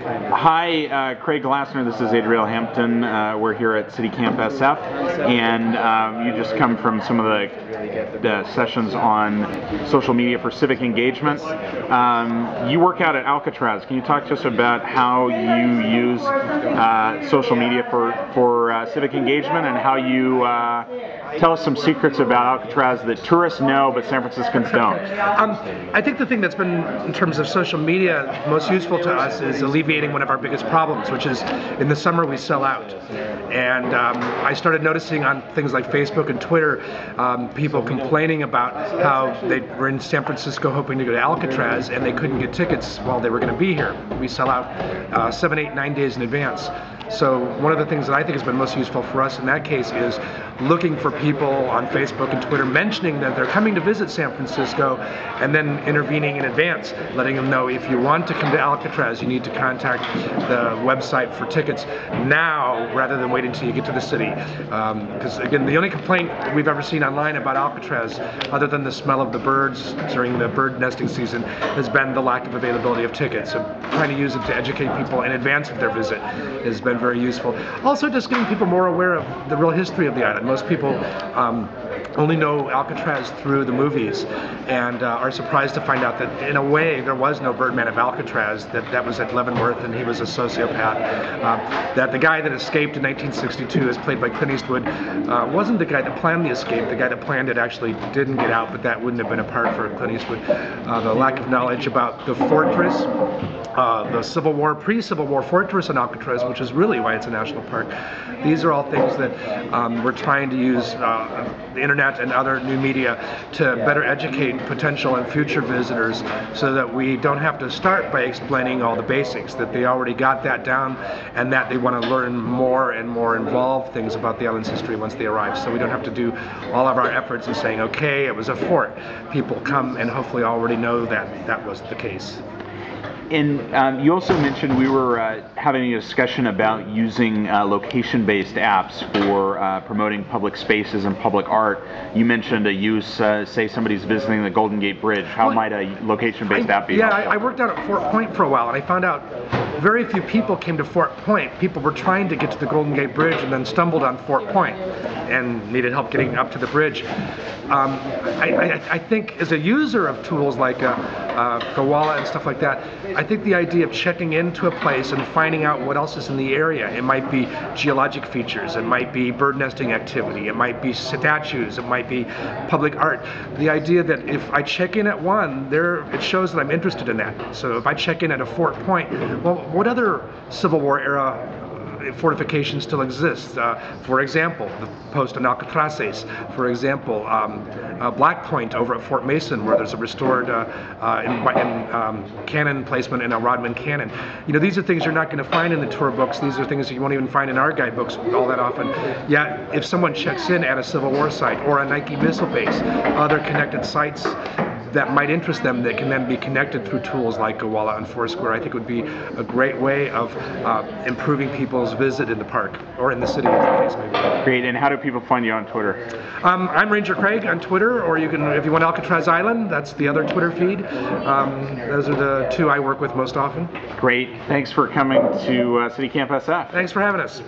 Hi, Craig Glassner. This is Adriel Hampton. We're here at CityCampSF, and you just come from some of the sessions on social media for civic engagement. You work out at Alcatraz. Can you talk to us about how you use social media for civic engagement, and how you tell us some secrets about Alcatraz that tourists know but San Franciscans don't? I think the thing that's been, in terms of social media, most useful to us is alleviating one of our biggest problems, which is in the summer we sell out. And I started noticing on things like Facebook and Twitter people complaining about how they were in San Francisco hoping to go to Alcatraz and they couldn't get tickets while they were going to be here. We sell out 7, 8, 9 days in advance. So one of the things that I think has been most useful for us in that case is looking for people on Facebook and Twitter mentioning that they're coming to visit San Francisco, and then intervening in advance, letting them know if you want to come to Alcatraz, you need to contact the website for tickets now rather than wait until you get to the city. Because again, the only complaint we've ever seen online about Alcatraz, other than the smell of the birds during the bird nesting season, has been the lack of availability of tickets. So trying to use it to educate people in advance of their visit has been very useful. Also, just getting people more aware of the real history of the island. Most people only know Alcatraz through the movies, and are surprised to find out that in a way there was no Birdman of Alcatraz, that was at Leavenworth and he was a sociopath. That the guy that escaped in 1962, as played by Clint Eastwood, wasn't the guy that planned the escape. The guy that planned it actually didn't get out, but that wouldn't have been a part for Clint Eastwood. The lack of knowledge about the fortress, the Civil War, pre-Civil War fortress in Alcatraz, which is really why it's a national park. These are all things that we're trying to use the internet and other new media to better educate potential and future visitors, so that we don't have to start by explaining all the basics, that they already got that down, and that they want to learn more and more involved things about the island's history once they arrive. So we don't have to do all of our efforts in saying, okay, it was a fort. People come and hopefully already know that that was the case. And you also mentioned, we were having a discussion about using location-based apps for promoting public spaces and public art. You mentioned a use, say somebody's visiting the Golden Gate Bridge. How might a location-based app be? Yeah, I worked out at Fort Point for a while, and I found out very few people came to Fort Point. People were trying to get to the Golden Gate Bridge and then stumbled on Fort Point and needed help getting up to the bridge. I think as a user of tools like Gowalla and stuff like that, I think the idea of checking into a place and finding out what else is in the area, it might be geologic features, it might be bird nesting activity, it might be statues, it might be public art. The idea that if I check in at one, it shows that I'm interested in that. So if I check in at a Fort Point, well, what other Civil War era fortifications still exist? For example, the post on Alcatrazes. For example, Black Point over at Fort Mason, where there's a restored cannon placement in a Rodman cannon. You know, these are things you're not going to find in the tour books. These are things that you won't even find in our guidebooks all that often. Yet, if someone checks in at a Civil War site or a Nike missile base, other connected sites that might interest them, that can then be connected through tools like Gowalla and Foursquare, I think would be a great way of improving people's visit in the park, or in the city, as the case may be. Great, and how do people find you on Twitter? I'm Ranger Craig on Twitter, or you can, if you want Alcatraz Island, that's the other Twitter feed. Those are the two I work with most often. Great, thanks for coming to CityCampSF. Thanks for having us.